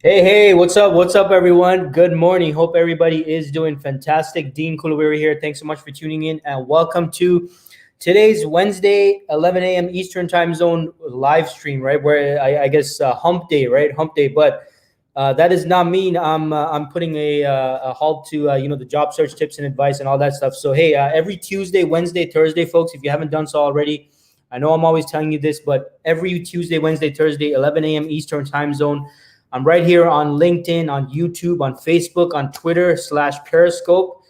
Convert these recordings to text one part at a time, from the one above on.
Hey, what's up? What's up, everyone? Good morning. Hope everybody is doing fantastic. Dean Kulaweera here. Thanks so much for tuning in, and welcome to today's Wednesday, 11 a.m. Eastern Time Zone live stream, right? Where I guess hump day, right? Hump day. But that does not mean I'm putting a halt to the job search tips and advice and all that stuff. So hey, every Tuesday, Wednesday, Thursday, folks, if you haven't done so already, I know I'm always telling you this, but every Tuesday, Wednesday, Thursday, 11 a.m. Eastern Time Zone, I'm right here on LinkedIn, on YouTube, on Facebook, on Twitter /Periscope.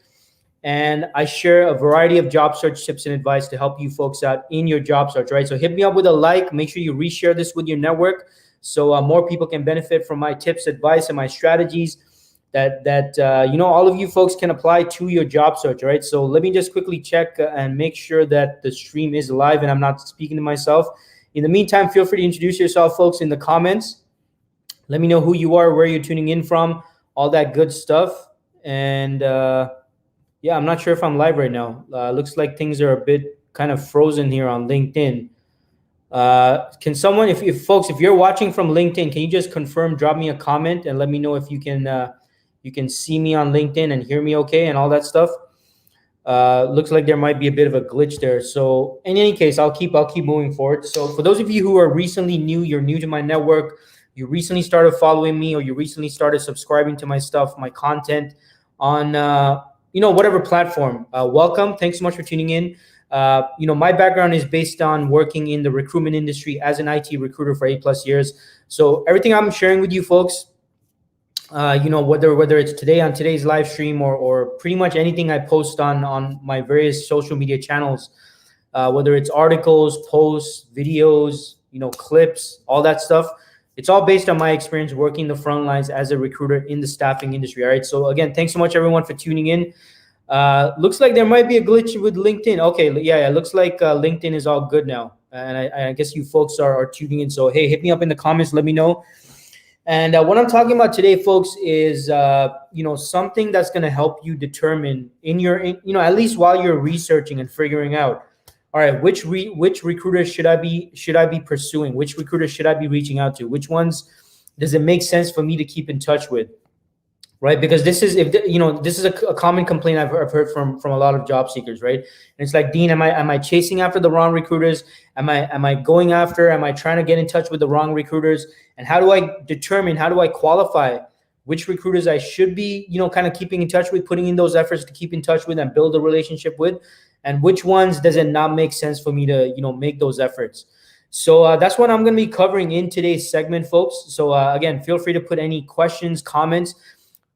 And I share a variety of job search tips and advice to help you folks out in your job search, right? So hit me up with a like. Make sure you reshare this with your network so more people can benefit from my tips, advice, and my strategies that all of you folks can apply to your job search, right? So let me just quickly check and make sure that the stream is live and I'm not speaking to myself. In the meantime, feel free to introduce yourself, folks, in the comments. Let me know who you are, where you're tuning in from, all that good stuff. And yeah, I'm not sure if I'm live right now. Looks like things are a bit kind of frozen here on LinkedIn. Can someone, if folks, if you're watching from LinkedIn, can you just confirm, drop me a comment and let me know if you can see me on LinkedIn and hear me okay and all that stuff. Looks like there might be a bit of a glitch there. So in any case, I'll keep moving forward. So for those of you who are recently new, you're new to my network, you recently started following me, or you recently started subscribing to my stuff, my content on, whatever platform, welcome. Thanks so much for tuning in. My background is based on working in the recruitment industry as an IT recruiter for 8+ years. So everything I'm sharing with you folks, whether it's today on today's live stream or pretty much anything I post on my various social media channels, whether it's articles, posts, videos, clips, all that stuff, it's all based on my experience working the front lines as a recruiter in the staffing industry. All right. So again, thanks so much everyone for tuning in. Looks like there might be a glitch with LinkedIn. Okay. Yeah. It looks like LinkedIn is all good now. And I guess you folks are tuning in. So, hey, hit me up in the comments. Let me know. And what I'm talking about today, folks, is, something that's going to help you determine at least while you're researching and figuring out, all right, which recruiters should I be pursuing? Which recruiters should I be reaching out to? Which ones does it make sense for me to keep in touch with? Right, because this is a common complaint I've heard from a lot of job seekers, right? And it's like, Dean, am I chasing after the wrong recruiters? Am I trying to get in touch with the wrong recruiters? And how do I qualify which recruiters I should be, kind of keeping in touch with, putting in those efforts to keep in touch with and build a relationship with, and which ones does it not make sense for me to, make those efforts? So that's what I'm going to be covering in today's segment, folks. So again, feel free to put any questions, comments.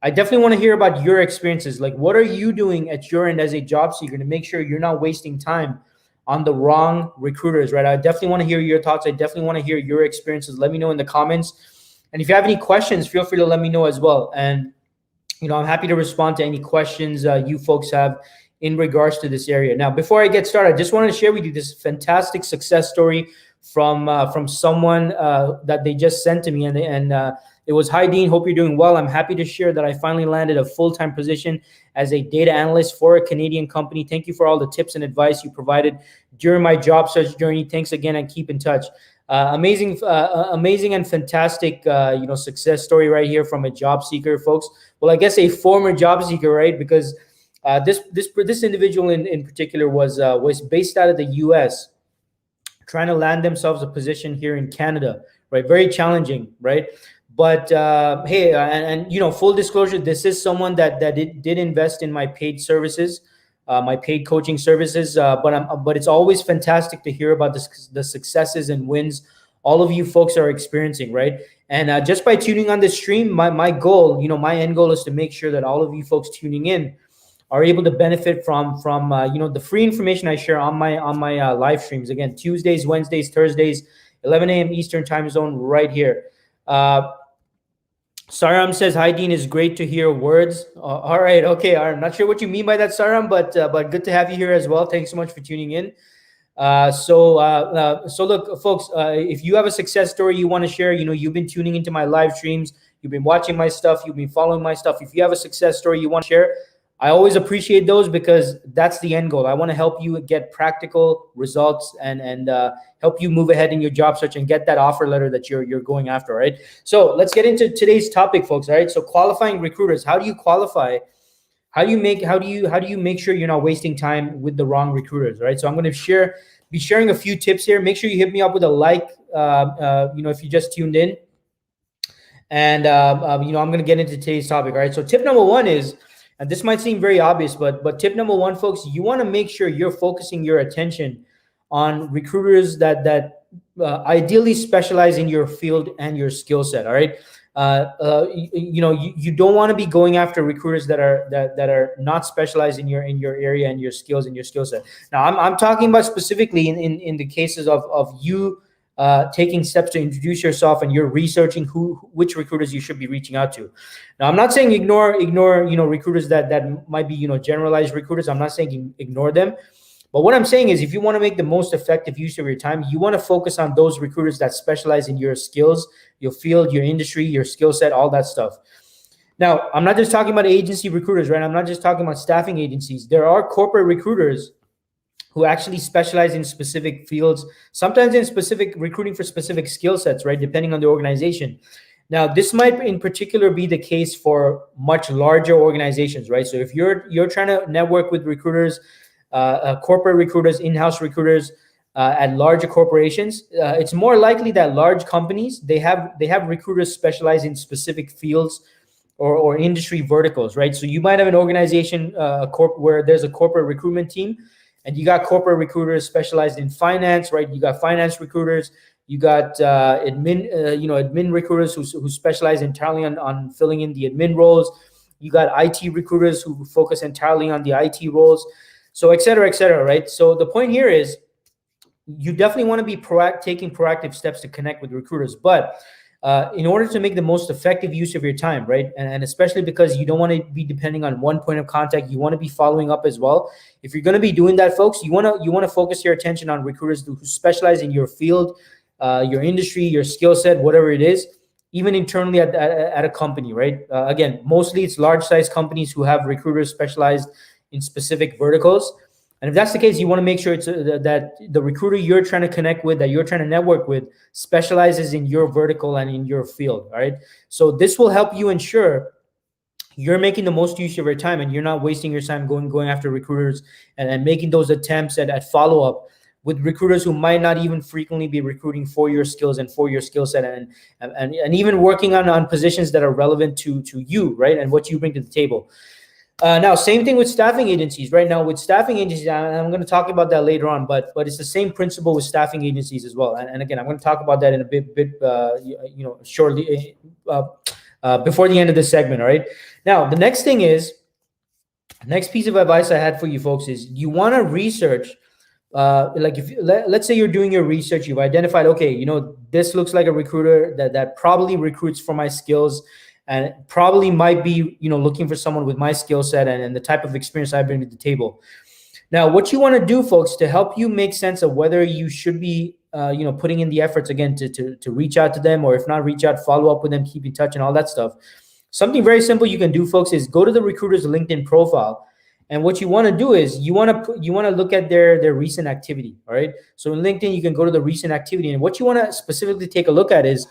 I definitely want to hear about your experiences. Like, what are you doing at your end as a job seeker to make sure you're not wasting time on the wrong recruiters, right? I definitely want to hear your thoughts. I definitely want to hear your experiences. Let me know in the comments. And if you have any questions, feel free to let me know as well. And, I'm happy to respond to any questions you folks have in regards to this area. Now, before I get started, I just wanted to share with you this fantastic success story from someone that they just sent to me. And it was, "Hi, Dean, hope you're doing well. I'm happy to share that I finally landed a full-time position as a data analyst for a Canadian company. Thank you for all the tips and advice you provided during my job search journey. Thanks again, and keep in touch." Amazing and fantastic, success story right here from a job seeker, folks. Well, I guess a former job seeker, right? Because this individual in particular was based out of the U.S., trying to land themselves a position here in Canada, right? Very challenging, right? But hey, and full disclosure, this is someone that did invest in my paid services, my paid coaching services. But it's always fantastic to hear about the successes and wins all of you folks are experiencing, right? And just by tuning on this stream, my goal, my end goal is to make sure that all of you folks tuning in are able to benefit from the free information I share on my live streams. Again, Tuesdays, Wednesdays, Thursdays, 11 a.m. Eastern time zone, right here. Saram says, "Hi Dean, it's great to hear words." All right, okay. I'm not sure what you mean by that, Saram, but good to have you here as well. Thanks so much for tuning in. So look, folks, if you have a success story you want to share, you've been tuning into my live streams, you've been watching my stuff, you've been following my stuff. If you have a success story you want to share, I always appreciate those, because that's the end goal. I want to help you get practical results and help you move ahead in your job search and get that offer letter that you're going after. Right. So let's get into today's topic, folks. All right. So qualifying recruiters. How do you qualify? How do you make sure you're not wasting time with the wrong recruiters? Right. So I'm going to be sharing a few tips here. Make sure you hit me up with a like. If you just tuned in, and I'm going to get into today's topic. All right. So tip number one is, and this might seem very obvious, but tip number one, folks, you want to make sure you're focusing your attention on recruiters that ideally specialize in your field and your skill set. All right. You don't want to be going after recruiters that are not specialized in your area and your skills and your skill set. Now, I'm talking about specifically in the cases of you taking steps to introduce yourself and you're researching which recruiters you should be reaching out to. Now, I'm not saying ignore recruiters that might be generalized recruiters. I'm not saying ignore them. But what I'm saying is, if you want to make the most effective use of your time, you want to focus on those recruiters that specialize in your skills, your field, your industry, your skill set, all that stuff. Now, I'm not just talking about agency recruiters, right? I'm not just talking about staffing agencies. There are corporate recruiters who actually specialize in specific fields, sometimes in specific recruiting for specific skill sets, right? Depending on the organization. Now, this might in particular be the case for much larger organizations, right? So if you're trying to network with recruiters, corporate recruiters, in-house recruiters at larger corporations, it's more likely that large companies, they have recruiters specialized in specific fields or industry verticals, right? So you might have an organization where there's a corporate recruitment team, and you got corporate recruiters specialized in finance, right? You got finance recruiters, you got admin recruiters who specialize entirely on filling in the admin roles. You got IT recruiters who focus entirely on the IT roles. So et cetera, right? So the point here is, you definitely want to be taking proactive steps to connect with recruiters. But in order to make the most effective use of your time, right? And especially because you don't want to be depending on one point of contact, you want to be following up as well. If you're going to be doing that, folks, you want to focus your attention on recruiters who specialize in your field, your industry, your skill set, whatever it is, even internally at a company, right? Again, mostly it's large size companies who have recruiters specialized in specific verticals. And if that's the case, you want to make sure that the recruiter you're trying to connect with, that you're trying to network with, specializes in your vertical and in your field. All right. So this will help you ensure you're making the most use of your time, and you're not wasting your time going after recruiters and making those attempts at follow-up with recruiters who might not even frequently be recruiting for your skills and for your skill set, and even working on positions that are relevant to you, right? And what you bring to the table. Now, same thing with staffing agencies. Right now, with staffing agencies, and I'm going to talk about that later on, but it's the same principle with staffing agencies as well. And again, I'm going to talk about that in a bit shortly before the end of this segment. All right. Now, the next piece of advice I had for you folks is, you want to research. Let's say you're doing your research, you've identified, okay, this looks like a recruiter that probably recruits for my skills, and probably might be, looking for someone with my skill set and the type of experience I bring to the table. Now, what you want to do, folks, to help you make sense of whether you should be, putting in the efforts again to reach out to them, or if not reach out, follow up with them, keep in touch and all that stuff. Something very simple you can do, folks, is go to the recruiter's LinkedIn profile. And what you want to do is you want to look at their recent activity. All right. So in LinkedIn, you can go to the recent activity, and what you want to specifically take a look at is,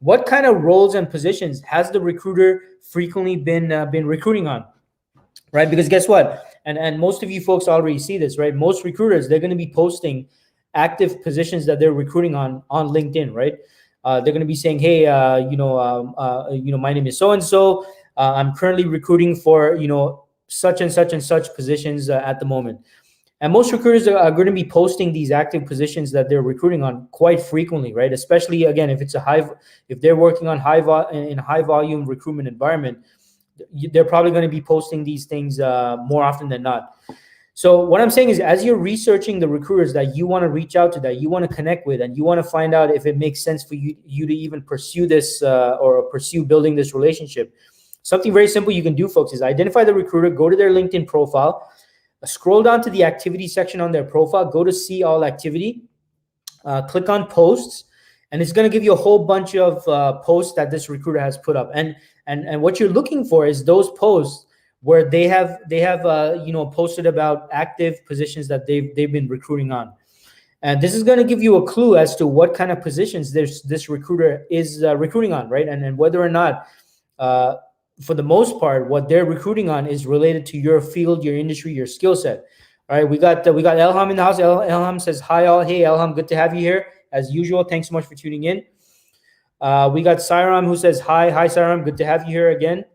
what kind of roles and positions has the recruiter frequently been recruiting on, right? Because guess what? And most of you folks already see this, right? Most recruiters, they're going to be posting active positions that they're recruiting on LinkedIn, right? They're going to be saying, hey, my name is so and so. I'm currently recruiting for such and such positions at the moment. And most recruiters are going to be posting these active positions that they're recruiting on quite frequently, right? Especially again, if they're working on in a high volume recruitment environment, they're probably going to be posting these things more often than not. So what I'm saying is, as you're researching the recruiters that you want to reach out to, that you want to connect with, and you want to find out if it makes sense for you to even pursue this or pursue building this relationship, something very simple you can do, folks, is identify the recruiter, go to their LinkedIn profile, scroll down to the activity section on their profile, go to see all activity, click on posts, and it's going to give you a whole bunch of posts that this recruiter has put up. And what you're looking for is those posts where they have posted about active positions that they've been recruiting on. And this is going to give you a clue as to what kind of positions this recruiter is recruiting on, right? And whether or not, for the most part, what they're recruiting on is related to your field, your industry, your skill set. All right, we got Elham in the house. Elham says, hi all. Hey Elham, good to have you here as usual. Thanks so much for tuning in. We got Sairam who says, hi Sairam, good to have you here again.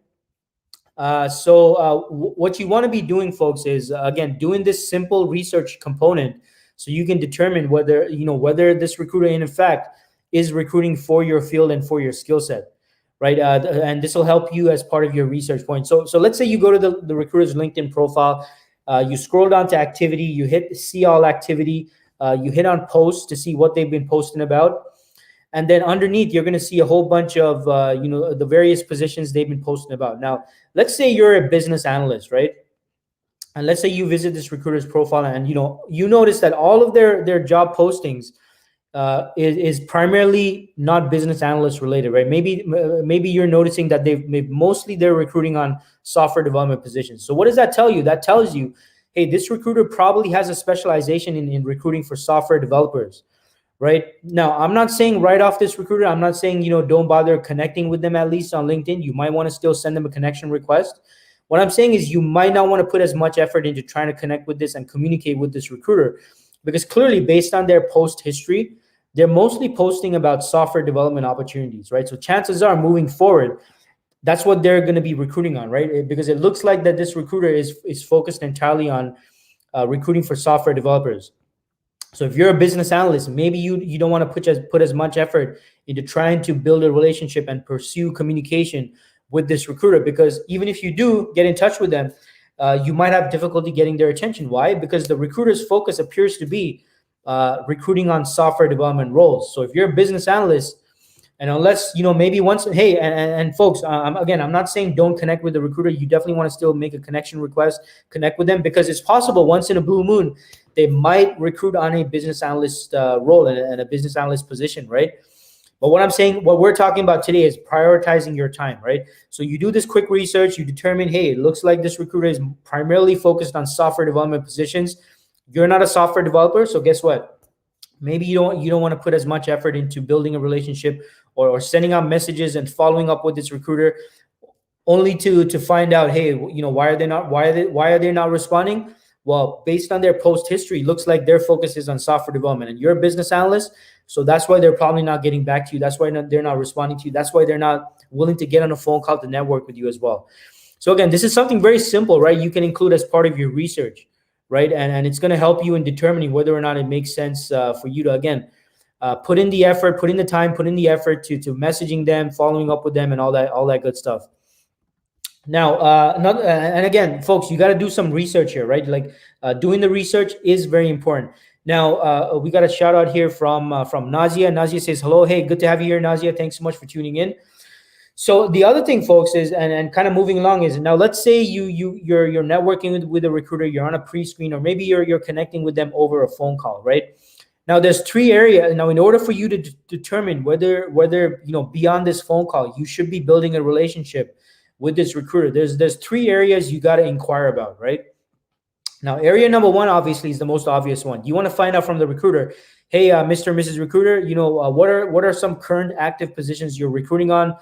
What you want to be doing, folks, is again doing this simple research component, so you can determine whether this recruiter in fact is recruiting for your field and for your skill set, right? And this will help you as part of your research point. So let's say you go to the recruiter's LinkedIn profile, you scroll down to activity, you hit see all activity, you hit on posts to see what they've been posting about. And then underneath, you're going to see a whole bunch of, the various positions they've been posting about. Now, let's say you're a business analyst, right? And let's say you visit this recruiter's profile and, you notice that all of their job postings is primarily not business analyst related, right? Maybe you're noticing that they're recruiting on software development positions. So what does that tell you? That tells you, hey, this recruiter probably has a specialization in recruiting for software developers. Right now, I'm not saying write off this recruiter. I'm not saying, don't bother connecting with them, at least on LinkedIn. You might want to still send them a connection request. What I'm saying is you might not want to put as much effort into trying to connect with this and communicate with this recruiter, because clearly based on their post history, they're mostly posting about software development opportunities, right? So chances are moving forward, that's what they're going to be recruiting on, right? Because it looks like that this recruiter is focused entirely on recruiting for software developers. So if you're a business analyst, maybe you don't want to put as much effort into trying to build a relationship and pursue communication with this recruiter, because even if you do get in touch with them, you might have difficulty getting their attention. Why? Because the recruiter's focus appears to be recruiting on software development roles. So if you're a business analyst, and unless, maybe once, hey, and folks, I'm not saying don't connect with the recruiter. You definitely want to still make a connection request, connect with them, because it's possible once in a blue moon, they might recruit on a business analyst role and a business analyst position, right? But what we're talking about today is prioritizing your time, right? So you do this quick research, you determine, hey, it looks like this recruiter is primarily focused on software development positions. You're not a software developer, so guess what? Maybe you don't want to put as much effort into building a relationship or sending out messages and following up with this recruiter, only to find out, hey, why are they not responding? Well, based on their post history, looks like their focus is on software development, and you're a business analyst, so that's why they're probably not getting back to you. That's why they're not responding to you. That's why they're not willing to get on a phone call to network with you as well. So again, this is something very simple, right? You can include as part of your research, right? And it's going to help you in determining whether or not it makes sense for you to, again, put in the effort, put in the time, put in the effort to messaging them, following up with them, and all that good stuff. Now, and again, folks, you got to do some research here, right? Like doing the research is very important. Now, we got a shout out here from Nazia. Nazia says, hello. Hey, good to have you here, Nazia. Thanks so much for tuning in. So the other thing, folks, is, and kind of moving along, is now let's say you're networking with a recruiter, you're on a pre-screen, or maybe you're connecting with them over a phone call, right? Now there's three areas. Now, in order for you to determine whether beyond this phone call, you should be building a relationship with this recruiter, there's three areas you got to inquire about, right? Now, area number one, obviously, is the most obvious one. You want to find out from the recruiter, hey, Mr. and Mrs. Recruiter, what are some current active positions you're recruiting on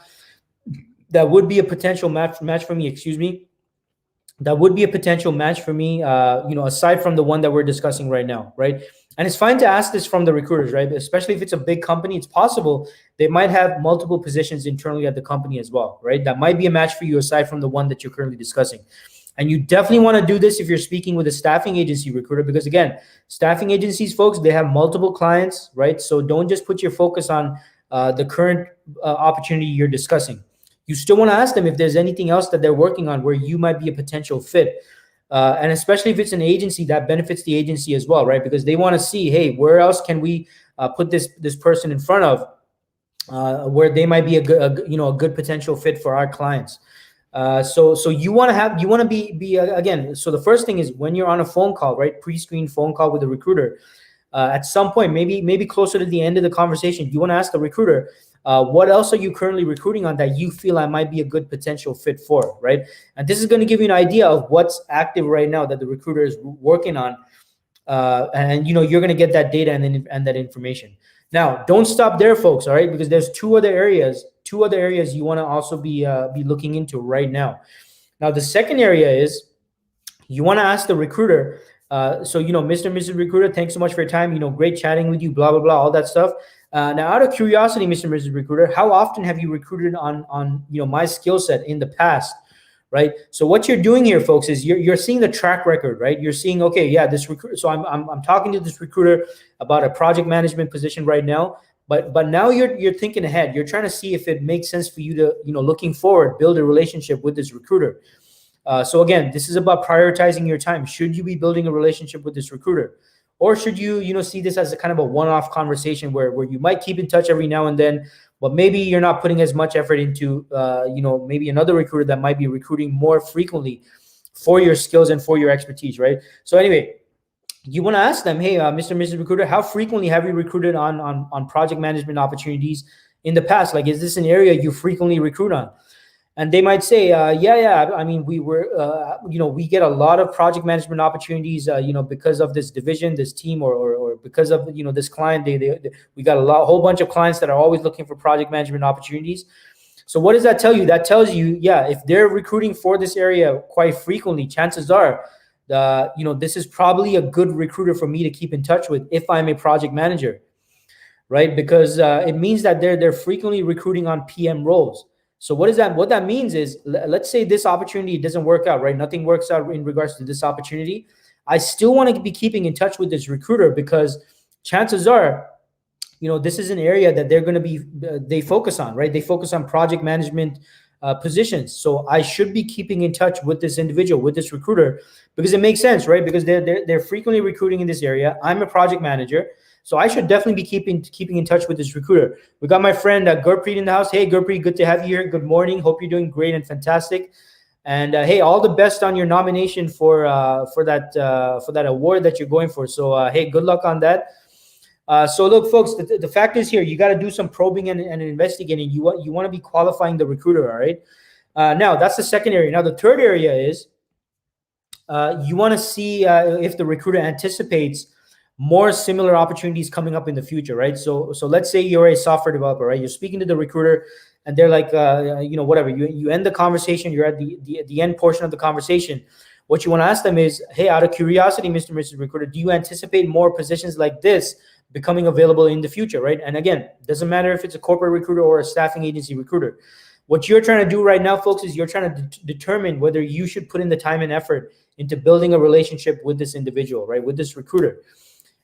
that would be a potential match for me, that would be a potential match for me, aside from the one that we're discussing right now, right? And it's fine to ask this from the recruiters, right? Especially if it's a big company, it's possible they might have multiple positions internally at the company as well, right? That might be a match for you aside from the one that you're currently discussing. And you definitely want to do this if you're speaking with a staffing agency recruiter, because again, staffing agencies, folks, they have multiple clients, right? So don't just put your focus on the current opportunity you're discussing. You still want to ask them if there's anything else that they're working on where you might be a potential fit. And especially if it's an agency, that benefits the agency as well, right? Because they want to see, hey, where else can we put this person in front of, where they might be a good potential fit for our clients. So you want to be again. So the first thing is when you're on a phone call, right? Pre-screened phone call with a recruiter. At some point, maybe closer to the end of the conversation, you want to ask the recruiter, what else are you currently recruiting on that you feel I might be a good potential fit for, right? And this is going to give you an idea of what's active right now that the recruiter is working on, and you're going to get that data and that information. Now, don't stop there, folks. All right, because there's two other areas you want to also be looking into right now. Now, the second area is you want to ask the recruiter. So, Mr. and Mrs. Recruiter, thanks so much for your time. Great chatting with you, blah, blah, blah, all that stuff. Now, out of curiosity, Mr. and Mrs. Recruiter, how often have you recruited on my skill set in the past? Right. So what you're doing here, folks, is you're seeing the track record, right? You're seeing, okay, yeah, this recruiter. So I'm talking to this recruiter about a project management position right now. But now you're thinking ahead. You're trying to see if it makes sense for you to, looking forward, build a relationship with this recruiter. So again, this is about prioritizing your time. Should you be building a relationship with this recruiter? Or should you, see this as a kind of a one-off conversation where you might keep in touch every now and then, but maybe you're not putting as much effort into, maybe another recruiter that might be recruiting more frequently for your skills and for your expertise, right? So anyway, you want to ask them, hey, Mr. and Mrs. Recruiter, how frequently have you recruited on project management opportunities in the past? Like, is this an area you frequently recruit on? And they might say, yeah. I mean, we get a lot of project management opportunities, because of this division, this team, or because of, this client. We got a whole bunch of clients that are always looking for project management opportunities. So what does that tell you? That tells you, yeah, if they're recruiting for this area quite frequently, chances are, this is probably a good recruiter for me to keep in touch with if I'm a project manager, right? Because it means that they're frequently recruiting on PM roles. So what that means is, let's say this opportunity doesn't work out, right? Nothing works out in regards to this opportunity. I still want to be keeping in touch with this recruiter because chances are, this is an area that they're going to be, they focus on, right? They focus on project management positions. So I should be keeping in touch with this individual, with this recruiter, because it makes sense, right? Because they're frequently recruiting in this area. I'm a project manager. So I should definitely be keeping in touch with this recruiter. We got my friend Gurpreet in the house. Hey, Gurpreet, good to have you here. Good morning. Hope you're doing great and fantastic. And hey, all the best on your nomination for that award that you're going for. So hey, good luck on that. So look, folks, the fact is here, you got to do some probing and investigating. You want to be qualifying the recruiter, all right? Now that's the second area. Now the third area is you want to see if the recruiter anticipates more similar opportunities coming up in the future, right? So let's say you're a software developer, right? You're speaking to the recruiter, and they're like, whatever. You end the conversation. You're at the end portion of the conversation. What you want to ask them is, hey, out of curiosity, Mr. and Mrs. Recruiter, do you anticipate more positions like this becoming available in the future, right? And again, doesn't matter if it's a corporate recruiter or a staffing agency recruiter. What you're trying to do right now, folks, is you're trying to determine whether you should put in the time and effort into building a relationship with this individual, right? With this recruiter.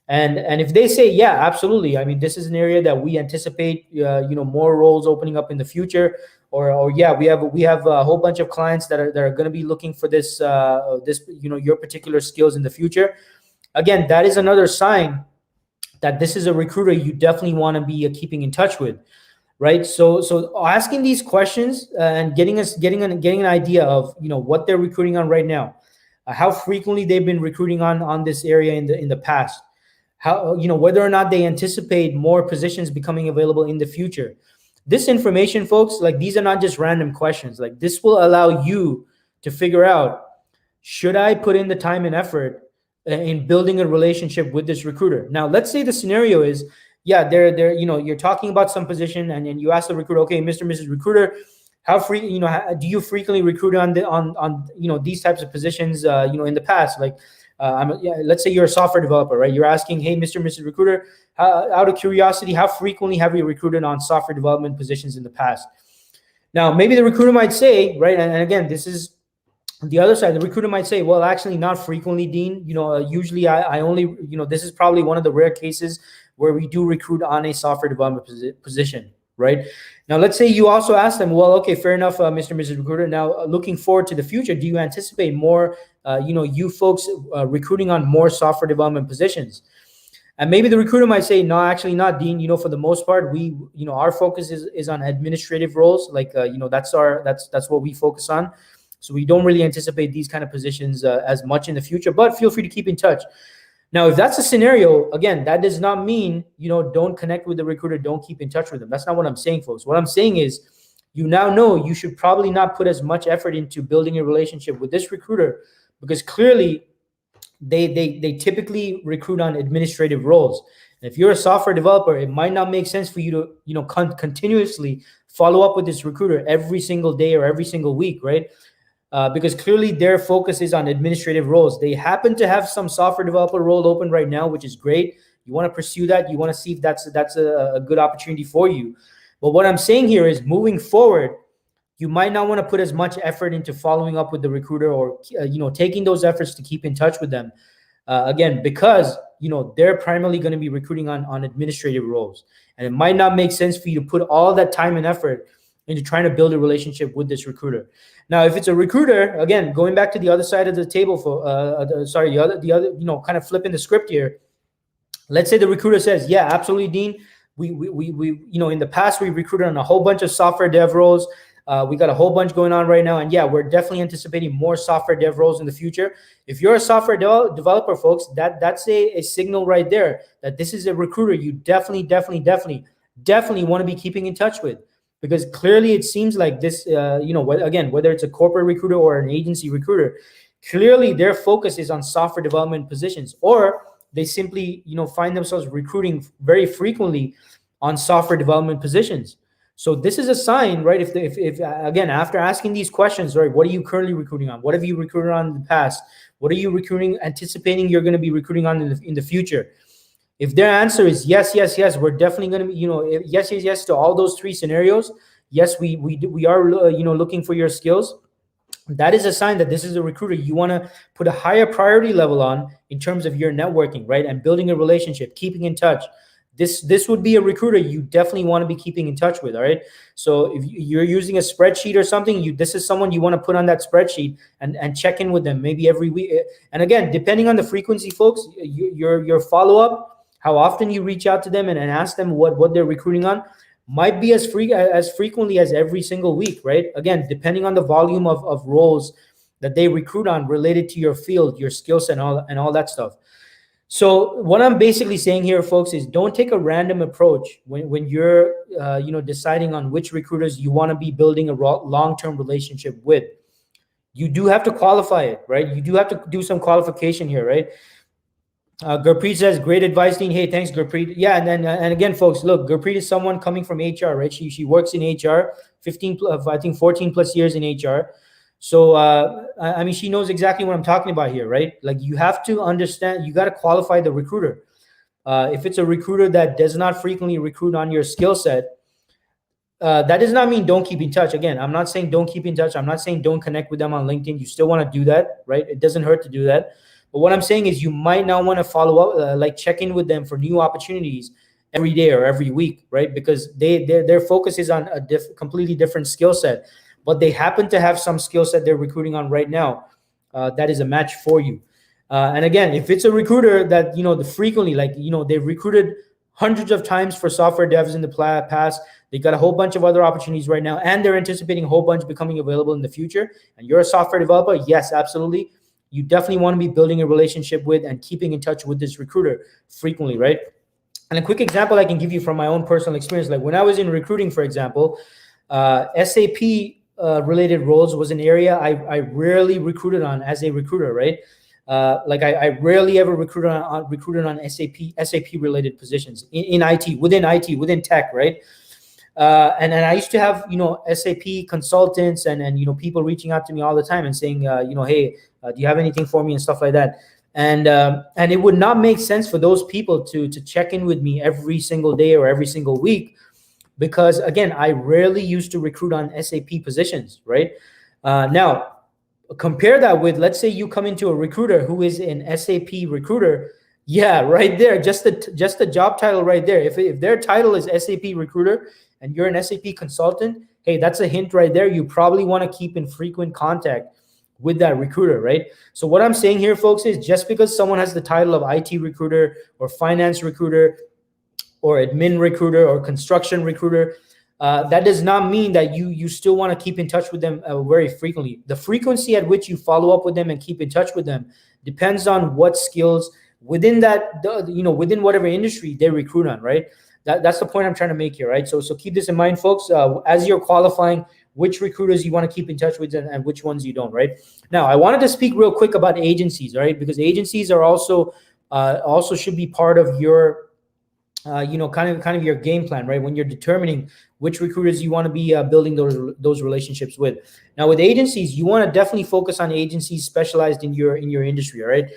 And if they say, yeah, absolutely. I mean, this is an area that we anticipate, more roles opening up in the future, or yeah, we have a whole bunch of clients that are going to be looking for this, your particular skills in the future. Again, that is another sign that this is a recruiter you definitely want to be keeping in touch with, right? So asking these questions and getting an idea of what they're recruiting on right now, how frequently they've been recruiting on this area in the past. How, whether or not they anticipate more positions becoming available in the future. This information, folks, like these are not just random questions. Like this will allow you to figure out, should I put in the time and effort in building a relationship with this recruiter? Now, let's say the scenario is, yeah, you're talking about some position and you ask the recruiter, okay, Mr. and Mrs. Recruiter, do you frequently recruit on these types of positions, in the past? Like, let's say you're a software developer, right? You're asking, hey, Mr. Recruiter, out of curiosity, how frequently have you recruited on software development positions in the past? Now, maybe the recruiter might say, right, and again, this is the other side. The recruiter might say, well, actually not frequently, Dean. Usually I only, this is probably one of the rare cases where we do recruit on a software development position, right? Now, let's say you also ask them, well, okay, fair enough, Mr. Recruiter. Now, looking forward to the future, do you anticipate more, you folks recruiting on more software development positions? And maybe the recruiter might say, no, actually not, Dean. For the most part, we, our focus is on administrative roles. Like, that's what we focus on. So we don't really anticipate these kind of positions as much in the future, but feel free to keep in touch. Now, if that's a scenario, again, that does not mean, don't connect with the recruiter, don't keep in touch with them. That's not what I'm saying, folks. What I'm saying is you now know you should probably not put as much effort into building a relationship with this recruiter, because clearly they typically recruit on administrative roles. And if you're a software developer, it might not make sense for you to, continuously follow up with this recruiter every single day or every single week, right? Because clearly their focus is on administrative roles. They happen to have some software developer role open right now, which is great. You want to pursue that. You want to see if that's a good opportunity for you. But what I'm saying here is, moving forward, you might not want to put as much effort into following up with the recruiter, or taking those efforts to keep in touch with them. Again, because they're primarily going to be recruiting on administrative roles, and it might not make sense for you to put all that time and effort into trying to build a relationship with this recruiter. Now, if it's a recruiter, again, going back to the other side of the table for the other kind of flipping the script here. Let's say the recruiter says, yeah, absolutely, Dean. We in the past we recruited on a whole bunch of software dev roles. We got a whole bunch going on right now, and yeah, we're definitely anticipating more software dev roles in the future. If you're a software developer, folks, that's a signal right there that this is a recruiter you definitely want to be keeping in touch with. Because clearly it seems like this, whether it's a corporate recruiter or an agency recruiter, clearly their focus is on software development positions, or they simply, find themselves recruiting very frequently on software development positions. So this is a sign, right? If again, after asking these questions, right, what are you currently recruiting on? What have you recruited on in the past? What are you anticipating you're going to be recruiting on in the future? If their answer is yes, we're definitely going to be, yes to all those three scenarios. Yes, we are, looking for your skills. That is a sign that this is a recruiter you want to put a higher priority level on in terms of your networking, right? And building a relationship, keeping in touch. This would be a recruiter you definitely want to be keeping in touch with, all right? So if you're using a spreadsheet or something, this is someone you want to put on that spreadsheet and check in with them maybe every week. And again, depending on the frequency, folks, your follow-up, how often you reach out to them and ask them what they're recruiting on, might be as frequently as every single week, right? Again, depending on the volume of roles that they recruit on related to your field, your skill set, and all that stuff. So what I'm basically saying here, folks, is don't take a random approach when you're deciding on which recruiters you want to be building a long-term relationship with. You do have to qualify it, right? You do have to do some qualification here, right? Gurpreet says, great advice, Dean. Hey, thanks, Gurpreet. Yeah, and again, folks, look, Gurpreet is someone coming from HR, right? She works in HR, 14 plus years in HR. So, I mean, she knows exactly what I'm talking about here, right? Like, you have to understand, you got to qualify the recruiter. If it's a recruiter that does not frequently recruit on your skill set, that does not mean don't keep in touch. Again, I'm not saying don't keep in touch. I'm not saying don't connect with them on LinkedIn. You still want to do that, right? It doesn't hurt to do that. But what I'm saying is you might not want to follow up, check in with them for new opportunities every day or every week, right? Because their focus is on a completely different skill set, but they happen to have some skill set they're recruiting on right now that is a match for you. And again, if it's a recruiter that, frequently, they've recruited hundreds of times for software devs in the past, they got a whole bunch of other opportunities right now, and they're anticipating a whole bunch becoming available in the future, and you're a software developer, yes, absolutely. You definitely want to be building a relationship with and keeping in touch with this recruiter frequently, right? And a quick example I can give you from my own personal experience, like when I was in recruiting, for example, SAP related roles was an area I rarely recruited on as a recruiter, right? I rarely ever recruited on SAP related positions in IT, within tech, right? And I used to have, SAP consultants and people reaching out to me all the time and saying, hey, do you have anything for me and stuff like that? And it would not make sense for those people to check in with me every single day or every single week, because again, I rarely used to recruit on SAP positions, right? Now, compare that with, let's say you come into a recruiter who is an SAP recruiter. Yeah, right there, just the job title right there. If their title is SAP recruiter and you're an SAP consultant, hey, that's a hint right there. You probably want to keep in frequent contact with that recruiter, right? So what I'm saying here, folks, is just because someone has the title of IT recruiter or finance recruiter or admin recruiter or construction recruiter, that does not mean that you still want to keep in touch with them very frequently. The frequency at which you follow up with them and keep in touch with them depends on what skills within that, within whatever industry they recruit on, right? That's the point I'm trying to make here, right? So keep this in mind, folks, as you're qualifying which recruiters you want to keep in touch with and which ones you don't, right? Now, I wanted to speak real quick about agencies, right? Because agencies are also should be part of your kind of your game plan, right? When you're determining which recruiters you want to be building those relationships with. Now, with agencies, you want to definitely focus on agencies specialized in your industry, all right?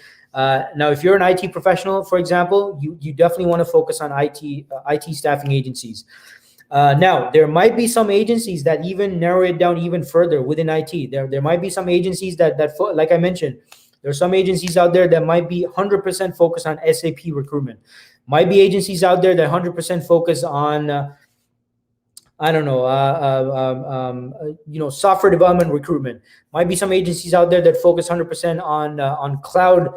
Now, if you're an IT professional, for example, you definitely want to focus on IT staffing agencies. Now, there might be some agencies that even narrow it down even further within IT. There might be some agencies that like I mentioned, there are some agencies out there that might be 100% focused on SAP recruitment. Might be agencies out there that 100% focus on, software development recruitment. Might be some agencies out there that focus 100% on cloud,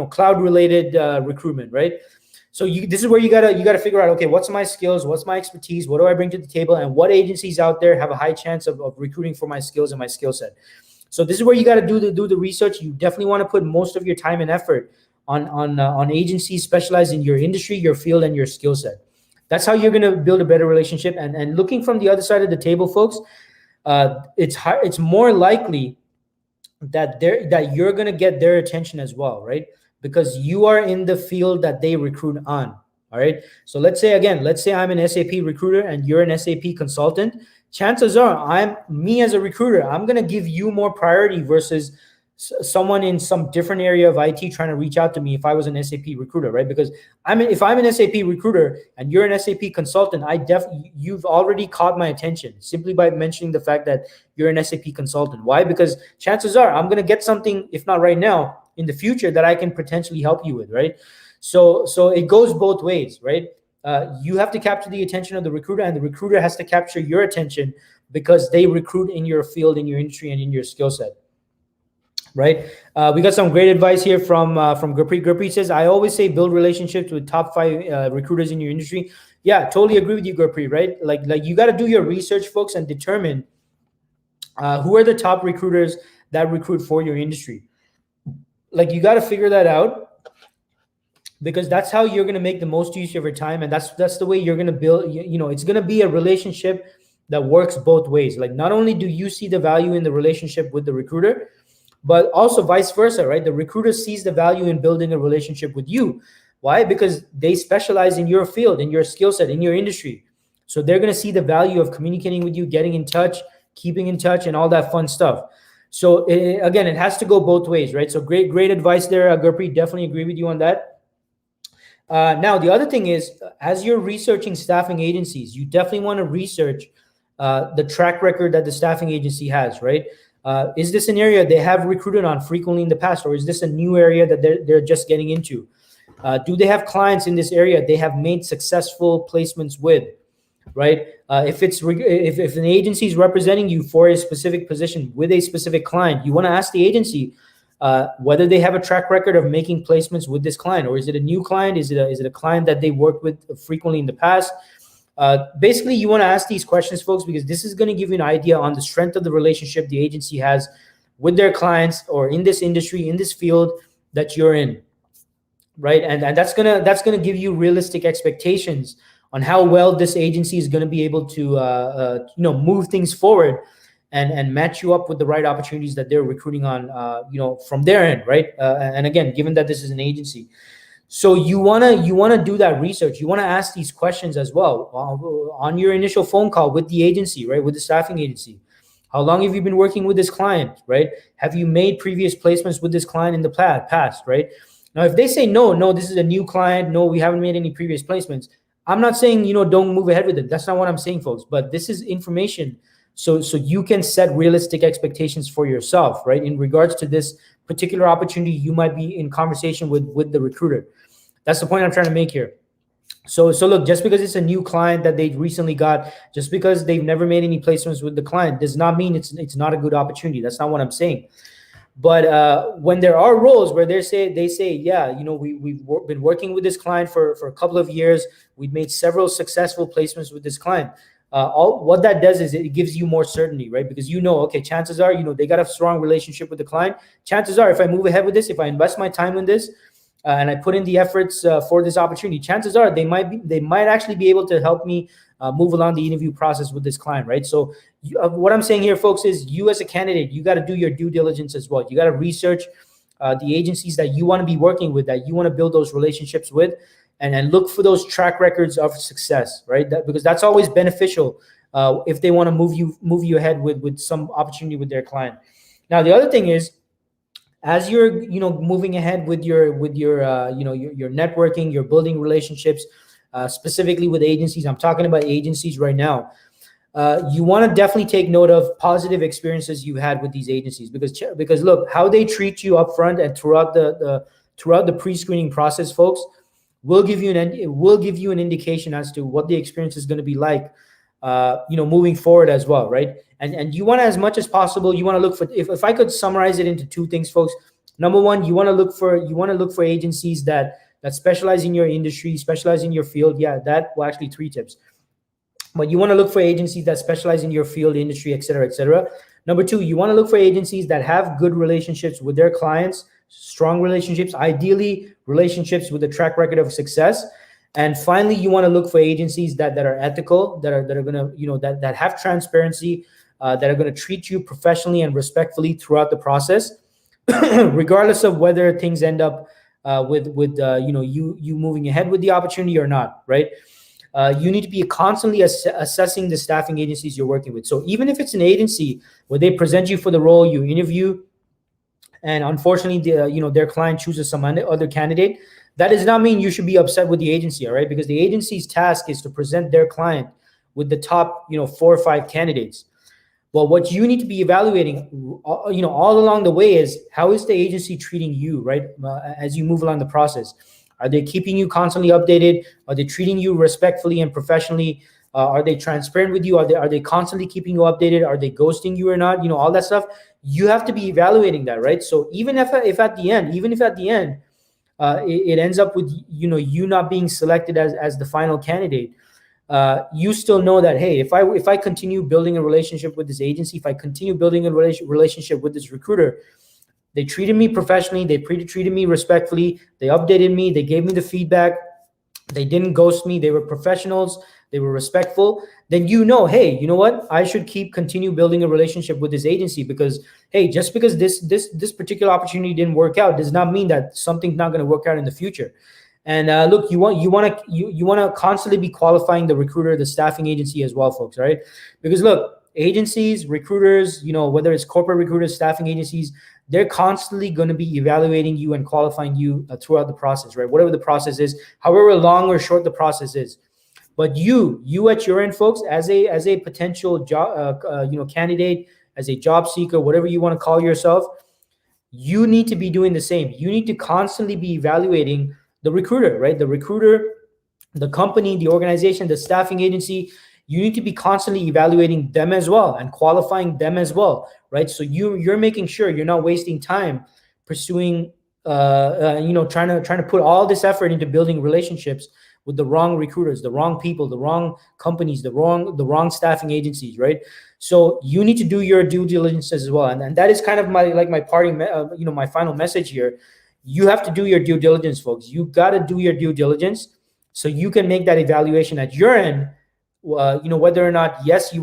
cloud related recruitment, right? So this is where you gotta figure out, okay, what's my skills, what's my expertise, what do I bring to the table, and what agencies out there have a high chance of recruiting for my skills and my skill set. So this is where you got to do the research. You definitely want to put most of your time and effort on agencies specialized in your industry, your field, and your skill set. That's how you're going to build a better relationship. And looking from the other side of the table, folks, it's more likely that you're going to get their attention as well, right? Because you are in the field that they recruit on. All right. So let's say I'm an SAP recruiter and you're an SAP consultant. Chances are me as a recruiter, I'm going to give you more priority versus someone in some different area of IT trying to reach out to me if I was an SAP recruiter, right? Because if I'm an SAP recruiter and you're an SAP consultant, you've already caught my attention simply by mentioning the fact that you're an SAP consultant. Why? Because chances are I'm going to get something, if not right now, in the future that I can potentially help you with, right? So it goes both ways, right? You have to capture the attention of the recruiter, and the recruiter has to capture your attention because they recruit in your field, in your industry, and in your skill set. Right. We got some great advice here from Gurpreet. Gurpreet says, I always say build relationships with top 5 recruiters in your industry. Yeah, totally agree with you, Gurpreet, right? Like you got to do your research, folks, and determine who are the top recruiters that recruit for your industry. Like you got to figure that out, because that's how you're going to make the most use of your time. And that's the way you're going to build, it's going to be a relationship that works both ways. Like not only do you see the value in the relationship with the recruiter, but also vice versa, right? The recruiter sees the value in building a relationship with you. Why? Because they specialize in your field, in your skill set, in your industry. So they're going to see the value of communicating with you, getting in touch, keeping in touch, and all that fun stuff. So again, it has to go both ways, right? So great advice there, Gurpreet. Definitely agree with you on that. Now, the other thing is, as you're researching staffing agencies, you definitely want to research the track record that the staffing agency has, right? Is this an area they have recruited on frequently in the past, or is this a new area that they're just getting into? Do they have clients in this area they have made successful placements with, right? If an agency is representing you for a specific position with a specific client, you want to ask the agency whether they have a track record of making placements with this client, or is it a new client? Is it a client that they worked with frequently in the past? Basically, you want to ask these questions, folks, because this is going to give you an idea on the strength of the relationship the agency has with their clients, or in this industry, in this field that you're in, right? And that's gonna give you realistic expectations on how well this agency is going to be able to move things forward and match you up with the right opportunities that they're recruiting on, from their end, right? And again, given that this is an agency. So you wanna do that research. You wanna ask these questions as well on your initial phone call with the agency, right? With the staffing agency. How long have you been working with this client, right? Have you made previous placements with this client in the past, right? Now, if they say no, this is a new client, no, we haven't made any previous placements, I'm not saying, don't move ahead with it. That's not what I'm saying, folks. But this is information so you can set realistic expectations for yourself, right? In regards to this particular opportunity, you might be in conversation with the recruiter. That's the point I'm trying to make here. So look, just because it's a new client that they recently got, just because they've never made any placements with the client, does not mean it's not a good opportunity. That's not what I'm saying. But when there are roles where they say, yeah, we've been working with this client for a couple of years, we've made several successful placements with this client. What that does is it gives you more certainty, right? Because okay, chances are, they got a strong relationship with the client. Chances are, if I move ahead with this, if I invest my time in this, and I put in the efforts for this opportunity, chances are they might actually be able to help me move along the interview process with this client, right? So what I'm saying here, folks, is you as a candidate, you got to do your due diligence as well. You got to research the agencies that you want to be working with, that you want to build those relationships with, and look for those track records of success, right? Because that's always beneficial if they want to move you ahead with some opportunity with their client. Now, the other thing is, as you're moving ahead with your your networking, you're building relationships, specifically with agencies. I'm talking about agencies right now. You want to definitely take note of positive experiences you had with these agencies, because look, how they treat you up front and throughout the pre-screening process, folks, will give you an indication as to what the experience is going to be like moving forward as well, right? And you want to, as much as possible, you want to look for, if I could summarize it into two things, folks. Number one, you want to look for agencies that specialize in your industry, specialize in your field. Yeah, that, well, actually 3 tips. But you want to look for agencies that specialize in your field, industry, et cetera, et cetera. Number 2, you want to look for agencies that have good relationships with their clients, strong relationships, ideally relationships with a track record of success. And finally, you want to look for agencies that are ethical, that are going to, that have transparency, that are going to treat you professionally and respectfully throughout the process, regardless of whether things end up with you moving ahead with the opportunity or not, right? You need to be constantly assessing the staffing agencies you're working with. So even if it's an agency where they present you for the role, you interview, and unfortunately, their client chooses some other candidate, that does not mean you should be upset with the agency, all right? Because the agency's task is to present their client with the top, 4 or 5 candidates. Well, what you need to be evaluating, all along the way is, how is the agency treating you, right? As you move along the process, are they keeping you constantly updated? Are they treating you respectfully and professionally? Are they transparent with you? Are they constantly keeping you updated? Are they ghosting you or not? All that stuff. You have to be evaluating that, right? So even if at the end, it ends up with you not being selected as the final candidate, you still know that, hey, if I continue building a relationship with this agency, if I continue building a relationship with this recruiter, they treated me professionally, they treated me respectfully, they updated me, they gave me the feedback, they didn't ghost me, they were professionals, they were respectful, then hey, you know what? I should continue building a relationship with this agency, because, hey, just because this particular opportunity didn't work out does not mean that something's not going to work out in the future. And look, you want to constantly be qualifying the recruiter, the staffing agency as well, folks, right? Because look, agencies, recruiters, whether it's corporate recruiters, staffing agencies, they're constantly going to be evaluating you and qualifying you throughout the process, right? Whatever the process is, however long or short the process is. But you at your end, folks, as a potential job, candidate, as a job seeker, whatever you want to call yourself, you need to be doing the same. You need to constantly be evaluating the recruiter, right? The recruiter, the company, the organization, the staffing agency. You need to be constantly evaluating them as well and qualifying them as well, right? So you're making sure you're not wasting time pursuing, trying to put all this effort into building relationships with the wrong recruiters, the wrong people, the wrong companies, the wrong staffing agencies, right? So you need to do your due diligence as well, and that is kind of my parting, my final message here. You have to do your due diligence, folks. You got to do your due diligence so you can make that evaluation at your end. Whether or not, yes, you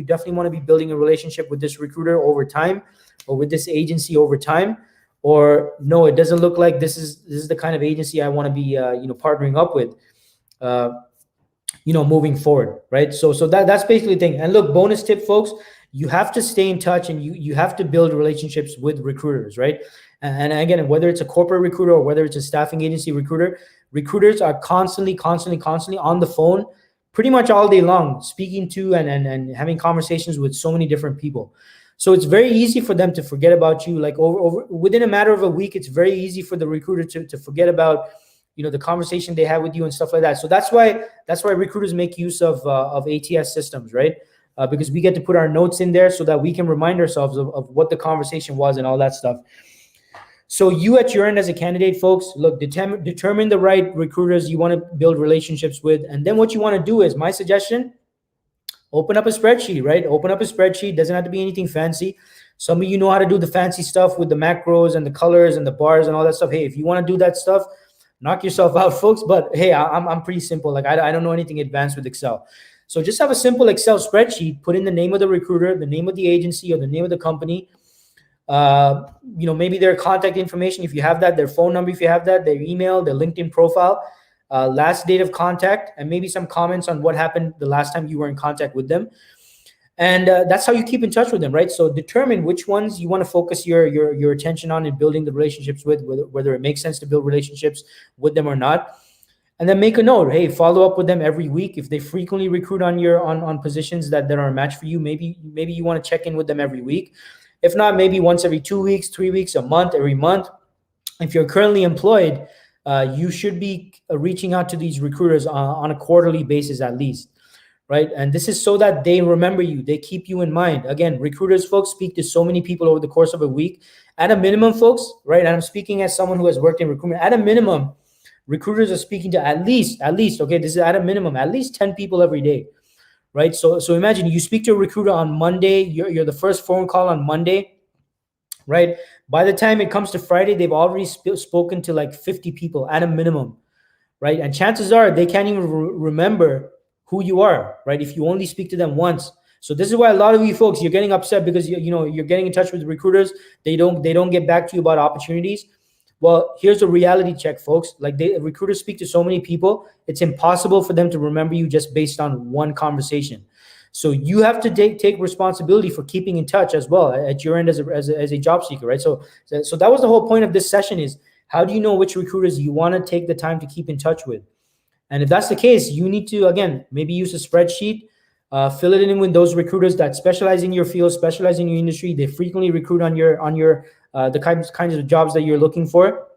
definitely want to be building a relationship with this recruiter over time, or with this agency over time, or no, it doesn't look like this is the kind of agency I want to be partnering up with, moving forward, right? So that's basically the thing. And look, bonus tip, folks, You have to stay in touch, and you have to build relationships with recruiters, right? And again, whether it's a corporate recruiter or whether it's a staffing agency recruiter, recruiters are constantly on the phone pretty much all day long, speaking to and having conversations with so many different people. So it's very easy for them to forget about you. Like over within a matter of a week, it's very easy for the recruiter to forget about, the conversation they had with you and stuff like that. So that's why recruiters make use of ATS systems, right? Because we get to put our notes in there so that we can remind ourselves of what the conversation was and all that stuff. So you at your end as a candidate, folks, look, determine the right recruiters you want to build relationships with. And then what you want to do is, my suggestion, open up a spreadsheet, right? Open up a spreadsheet. Doesn't have to be anything fancy. Some of you know how to do the fancy stuff with the macros and the colors and the bars and all that stuff. Hey, if you want to do that stuff, knock yourself out, folks. But hey, I'm pretty simple. Like I don't know anything advanced with Excel. So just have a simple Excel spreadsheet, put in the name of the recruiter, the name of the agency, or the name of the company. Maybe their contact information, if you have that, their phone number, if you have that, their email, their LinkedIn profile, last date of contact, and maybe some comments on what happened the last time you were in contact with them. And that's how you keep in touch with them, right? So determine which ones you want to focus your attention on in building the relationships with, whether it makes sense to build relationships with them or not. And then make a note. Hey, follow up with them every week. If they frequently recruit on positions that are a match for you, maybe you want to check in with them every week. If not, maybe once every 2 weeks, 3 weeks, a month, every month. If you're currently employed, you should be reaching out to these recruiters on a quarterly basis at least, right? And this is so that they remember you, they keep you in mind. Again, recruiters, folks, speak to so many people over the course of a week. At a minimum, folks, right? And I'm speaking as someone who has worked in recruitment. At a minimum, recruiters are speaking to at least, okay, this is at a minimum, at least 10 people every day. Right. So imagine you speak to a recruiter on Monday, you're the first phone call on Monday, right? By the time it comes to Friday, they've already spoken to like 50 people at a minimum, right? And chances are they can't even remember who you are, right? If you only speak to them once. So this is why a lot of you folks, you're getting upset because you're getting in touch with recruiters. They don't get back to you about opportunities. Well, here's a reality check, folks. Like recruiters speak to so many people, it's impossible for them to remember you just based on one conversation. So you have to take responsibility for keeping in touch as well at your end as a job seeker, right? So that was the whole point of this session, is how do you know which recruiters you want to take the time to keep in touch with? And if that's the case, you need to, again, maybe use a spreadsheet, fill it in with those recruiters that specialize in your field, specialize in your industry. They frequently recruit on your the kinds of jobs that you're looking for.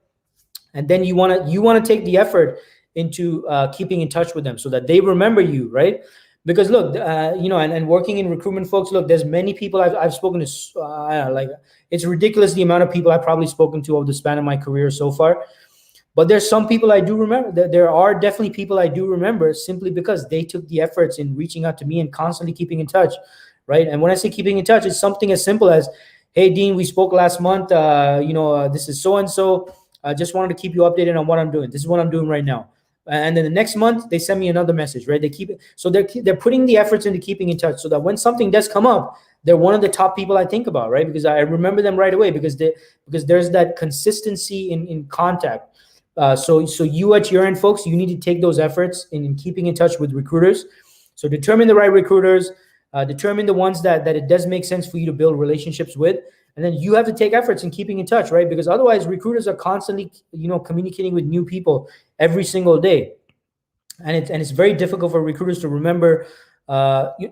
And then you want to take the effort into keeping in touch with them so that they remember you, right? Because look, and working in recruitment, folks, look, there's many people I've spoken to. It's ridiculous the amount of people I've probably spoken to over the span of my career so far. But there's some people I do remember. There are definitely people I do remember simply because they took the efforts in reaching out to me and constantly keeping in touch, right? And when I say keeping in touch, it's something as simple as, hey, Dean, we spoke last month. This is so-and-so. I just wanted to keep you updated on what I'm doing. This is what I'm doing right now. And then the next month, they send me another message, right? They keep it. So they're putting the efforts into keeping in touch so that when something does come up, they're one of the top people I think about, right? Because I remember them right away because there's that consistency in contact. So you at your end, folks, you need to take those efforts in keeping in touch with recruiters. So determine the right recruiters, determine the ones that it does make sense for you to build relationships with. And then you have to take efforts in keeping in touch, right? Because otherwise recruiters are constantly, communicating with new people every single day. And it's very difficult for recruiters to remember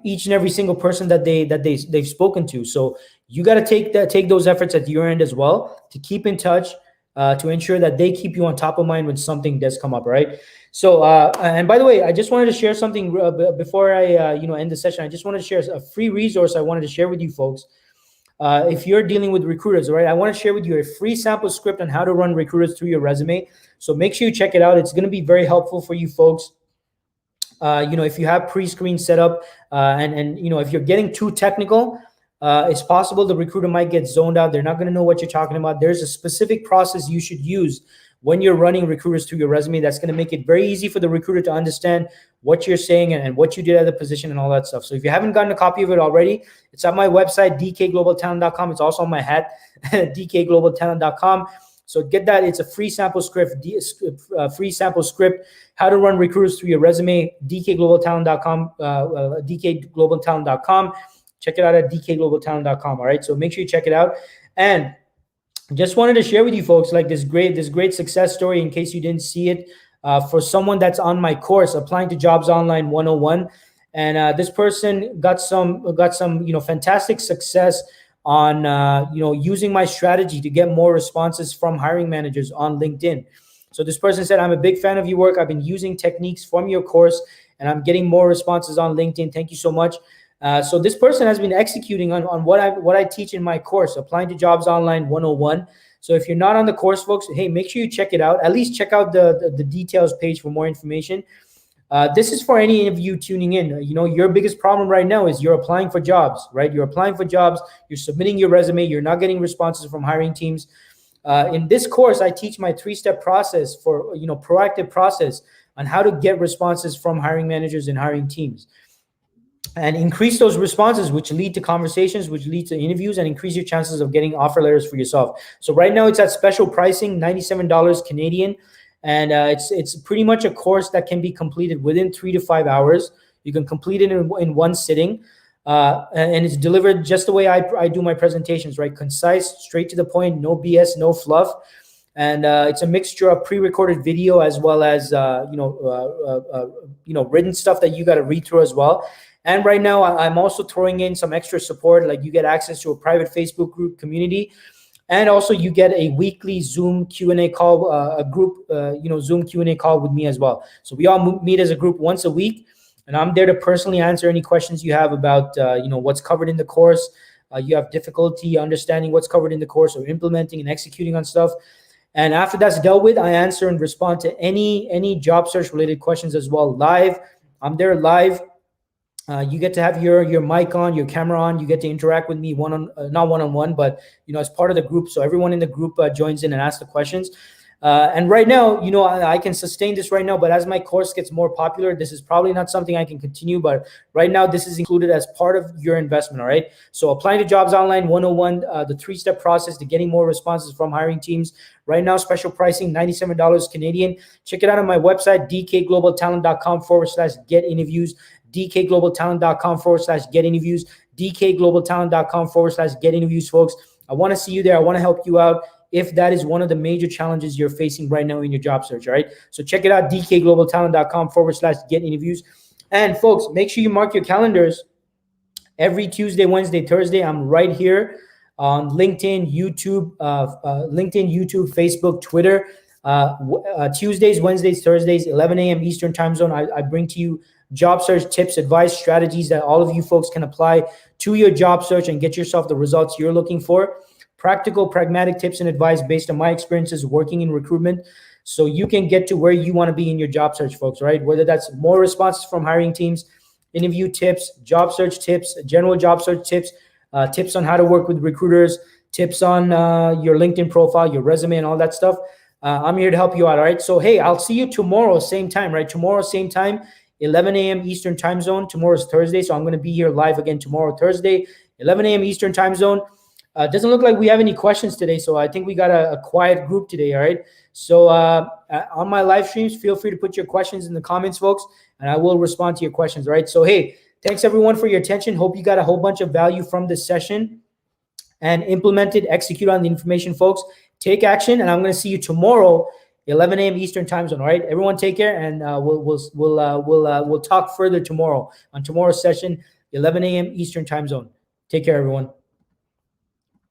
each and every single person that they've spoken to. So you got to take those efforts at your end as well to keep in touch, to ensure that they keep you on top of mind when something does come up, right? So, and by the way, I just wanted to share something before I, end the session. I just wanted to share a free resource I wanted to share with you folks. If you're dealing with recruiters, right, I want to share with you a free sample script on how to run recruiters through your resume. So make sure you check it out. It's going to be very helpful for you folks. If you have pre-screen set up, and if you're getting too technical, it's possible the recruiter might get zoned out. They're not going to know what you're talking about. There's a specific process you should use when you're running recruiters through your resume that's going to make it very easy for the recruiter to understand what you're saying and what you did at the position and all that stuff. So if you haven't gotten a copy of it already, it's on my website, dkglobaltalent.com. It's also on my hat, dkglobaltalent.com. So get that. It's a free sample script, how to run recruiters through your resume, dkglobaltalent.com, dkglobaltalent.com. check it out at dkglobaltalent.com. All right, so make sure you check it out. And just wanted to share with you folks like this great success story in case you didn't see it, for someone that's on my course, Applying to Jobs Online 101. And this person got some fantastic success on using my strategy to get more responses from hiring managers on LinkedIn. So this person said, I'm a big fan of your work. I've been using techniques from your course and I'm getting more responses on LinkedIn. Thank you so much. So this person has been executing on what I teach in my course, Applying to Jobs Online 101. So if you're not on the course, folks, hey, make sure you check it out. At least check out the details page for more information. This is for any of you tuning in. Your biggest problem right now is you're applying for jobs, right? You're applying for jobs. You're submitting your resume. You're not getting responses from hiring teams. In this course, I teach my 3-step process for, proactive process on how to get responses from hiring managers and hiring teams, and increase those responses, which lead to conversations, which lead to interviews, and increase your chances of getting offer letters for yourself. So right now it's at special pricing, $97 Canadian. And it's pretty much a course that can be completed within 3 to 5 hours. You can complete it in one sitting. And it's delivered just the way I do my presentations, right? Concise, straight to the point, no BS, no fluff. And it's a mixture of pre-recorded video as well as written stuff that you got to read through as well. And right now I'm also throwing in some extra support, like you get access to a private Facebook group community, and also you get a weekly Zoom Q&A call, a group Zoom Q&A call with me as well. So we all meet as a group once a week, and I'm there to personally answer any questions you have about what's covered in the course. You have difficulty understanding what's covered in the course or implementing and executing on stuff. And after that's dealt with, I answer and respond to any job search related questions as well, live. I'm there live. You get to have your mic on, your camera on. You get to interact with me not one-on-one, but as part of the group. So everyone in the group joins in and asks the questions. And right now, I can sustain this right now, but as my course gets more popular, this is probably not something I can continue. But right now, this is included as part of your investment. All right. So Applying to Jobs Online 101, the 3-step process to getting more responses from hiring teams. Right now, special pricing, $97 Canadian. Check it out on my website, dkglobaltalent.com/get interviews. dkglobaltalent.com/get interviews. dkglobaltalent.com/get interviews, folks. I want to see you there. I want to help you out if that is one of the major challenges you're facing right now in your job search. All right. So check it out, dkglobaltalent.com/get interviews. And folks, make sure you mark your calendars. Every Tuesday, Wednesday, Thursday, I'm right here on LinkedIn, YouTube, Facebook, Twitter. Tuesdays, Wednesdays, Thursdays, 11 a.m. Eastern time zone. I bring to you job search tips, advice, strategies that all of you folks can apply to your job search and get yourself the results you're looking for. Practical, pragmatic tips and advice based on my experiences working in recruitment, so you can get to where you want to be in your job search, folks, right? Whether that's more responses from hiring teams, interview tips, job search tips, general job search tips, tips on how to work with recruiters, tips on your LinkedIn profile, your resume, and all that stuff. I'm here to help you out, all right? So, hey, I'll see you tomorrow, same time, right? Tomorrow, same time, 11 a.m. Eastern time zone. Tomorrow's Thursday, so I'm going to be here live again tomorrow, Thursday, 11 a.m. Eastern time zone. Doesn't look like we have any questions today, so I think we got a quiet group today, all right? So on my live streams, feel free to put your questions in the comments, folks, and I will respond to your questions, all right? So, hey, thanks, everyone, for your attention. Hope you got a whole bunch of value from this session and implement it, execute on the information, folks. Take action, and I'm going to see you tomorrow, 11 a.m. Eastern time zone. All right, everyone, take care, and we'll talk further tomorrow on tomorrow's session, 11 a.m. Eastern time zone. Take care, everyone.